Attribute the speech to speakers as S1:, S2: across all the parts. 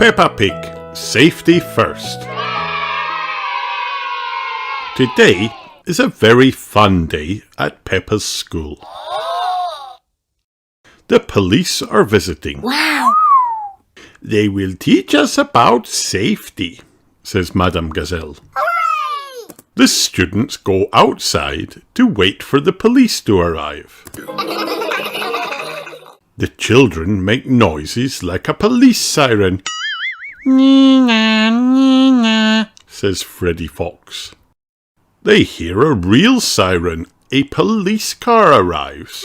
S1: Peppa Pig, safety first. Today is a very fun day at Peppa's school. The police are visiting.
S2: Wow!
S1: They will teach us about safety, says Madame Gazelle.
S2: Hooray!
S1: The students go outside to wait for the police to arrive. The children make noises like a police siren.
S2: Nina, Nina,
S1: says Freddy Fox. They hear a real siren. A police car arrives.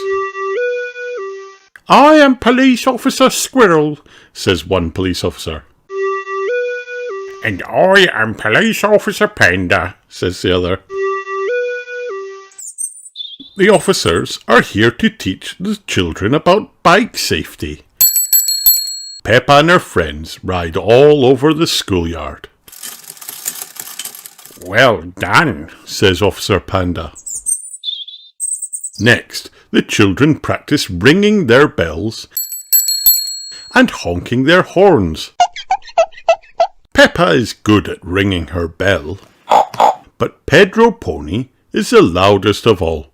S1: I am Police Officer Squirrel, says one police officer. And I am Police Officer Panda, says the other. The officers are here to teach the children about bike safety. Peppa and her friends ride all over the schoolyard. Well done, says Officer Panda. Next, the children practice ringing their bells and honking their horns. Peppa is good at ringing her bell, but Pedro Pony is the loudest of all.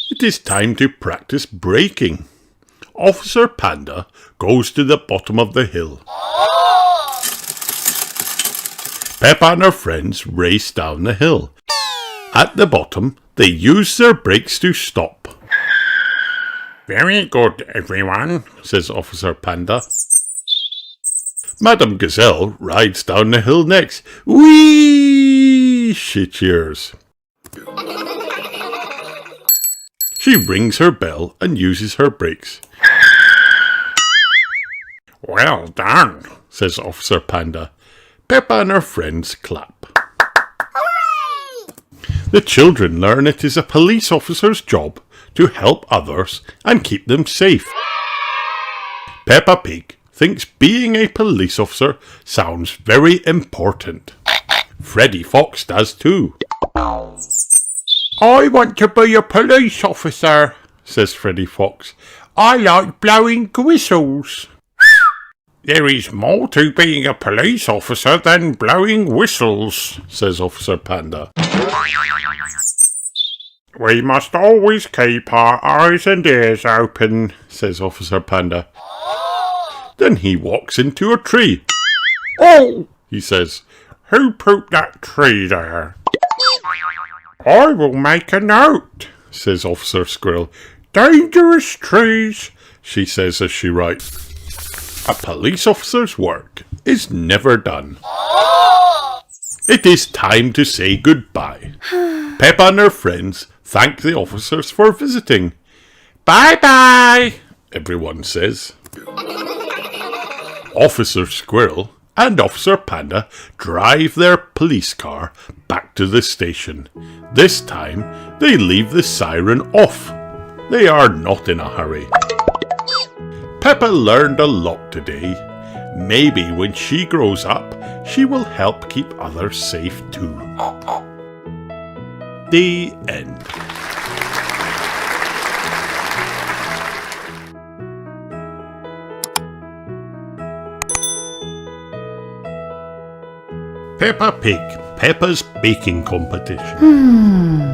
S1: It is time to practice braking. Officer Panda goes to the bottom of the hill. Peppa and her friends race down the hill. At the bottom, they use their brakes to stop. Very good, everyone, says Officer Panda. Madame Gazelle rides down the hill next. Whee! She cheers. She rings her bell and uses her brakes. Well done, says Officer Panda. Peppa and her friends clap.
S2: hooray!
S1: The children learn it is a police officer's job to help others and keep them safe. Peppa Pig thinks being a police officer sounds very important. Freddy Fox does too. I want to be a police officer, says Freddy Fox. I like blowing whistles. There is more to being a police officer than blowing whistles, says Officer Panda. We must always keep our eyes and ears open, says Officer Panda. Then he walks into a tree. Oh, he says, who put that tree there? I will make a note, says Officer Squirrel. Dangerous trees, she says as she writes. A police officer's work is never done. It is time to say goodbye. Peppa and her friends thank the officers for visiting. Bye-bye, everyone says. Officer Squirrel and Officer Panda drive their police car back to the station. This time, they leave the siren off. They are not in a hurry. Peppa learned a lot today. Maybe when she grows up, she will help keep others safe too. The end. Peppa Pig, Peppa's baking competition.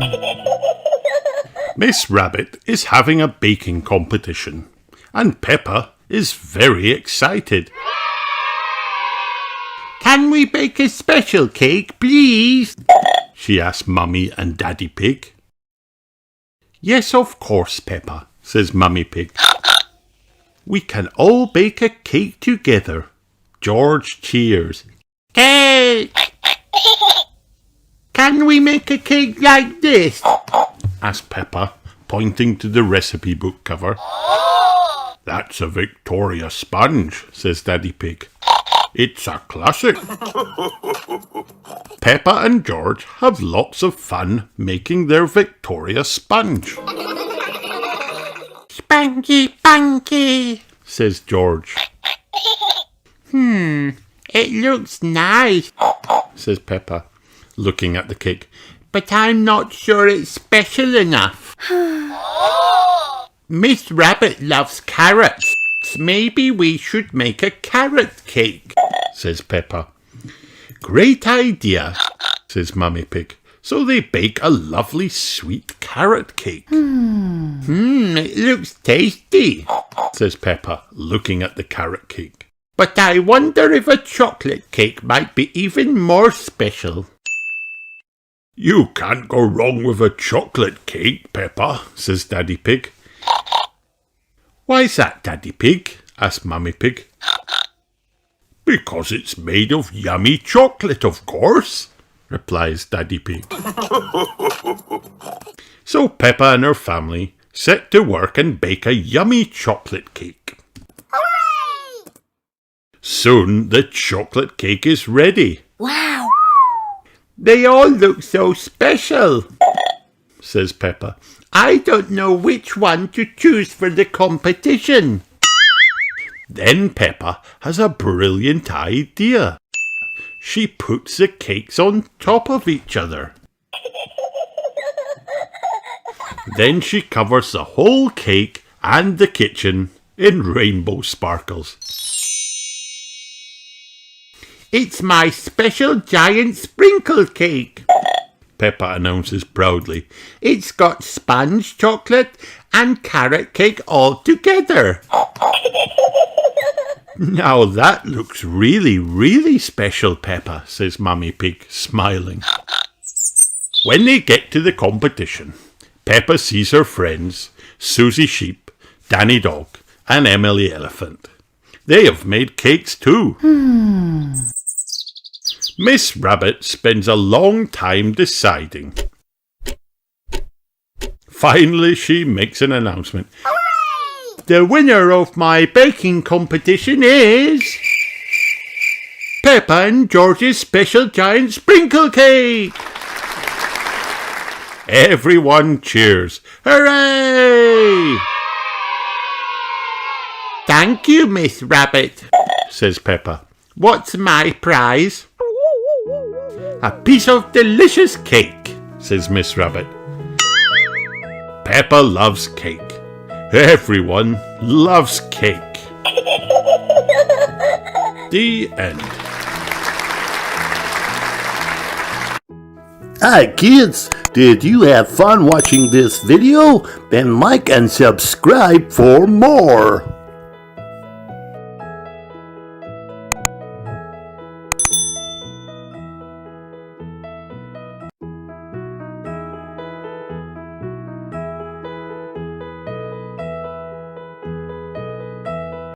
S1: Miss Rabbit is having a baking competition, and Peppa is very excited. Can we bake a special cake, please? She asked Mummy and Daddy Pig. Yes, of course, Peppa, says Mummy Pig. We can all bake a cake together. George cheers. Cake! Can we make a cake like this? Asked Peppa, pointing to the recipe book cover. That's a Victoria sponge, says Daddy Pig. It's a classic. Peppa and George have lots of fun making their Victoria sponge. Spanky, spanky, says George. It looks nice, says Peppa, looking at the cake. But I'm not sure it's special enough. Miss Rabbit loves carrots, thought maybe we should make a carrot cake, says Peppa. Great idea, says Mummy Pig. So they bake a lovely sweet carrot cake. It looks tasty, says Peppa, looking at the carrot cake. But I wonder if a chocolate cake might be even more special. You can't go wrong with a chocolate cake, Peppa, says Daddy Pig. Why's that, Daddy Pig? asked Mummy Pig. Because it's made of yummy chocolate, of course, replies Daddy Pig. So Peppa and her family set to work and bake a yummy chocolate cake.
S2: Hooray!
S1: Soon the chocolate cake is ready.
S2: Wow!
S1: They all look so special, says Peppa. I don't know which one to choose for the competition. Then Peppa has a brilliant idea. She puts the cakes on top of each other. Then she covers the whole cake and the kitchen in rainbow sparkles. It's my special giant sprinkle cake, Peppa announces proudly. It's got sponge chocolate and carrot cake all together. Now that looks really, really special, Peppa, says Mummy Pig, smiling. When they get to the competition, Peppa sees her friends, Susie Sheep, Danny Dog, and Emily Elephant. They have made cakes too. Miss Rabbit spends a long time deciding. Finally, she makes an announcement.
S2: Hooray!
S1: The winner of my baking competition is Peppa and George's special giant sprinkle cake. Everyone cheers. Hooray! Thank you, Miss Rabbit, says Peppa. What's my prize? A piece of delicious cake, says Miss Rabbit. Peppa loves cake. Everyone loves cake. The end.
S3: Hi kids, did you have fun watching this video? Then like and subscribe for more.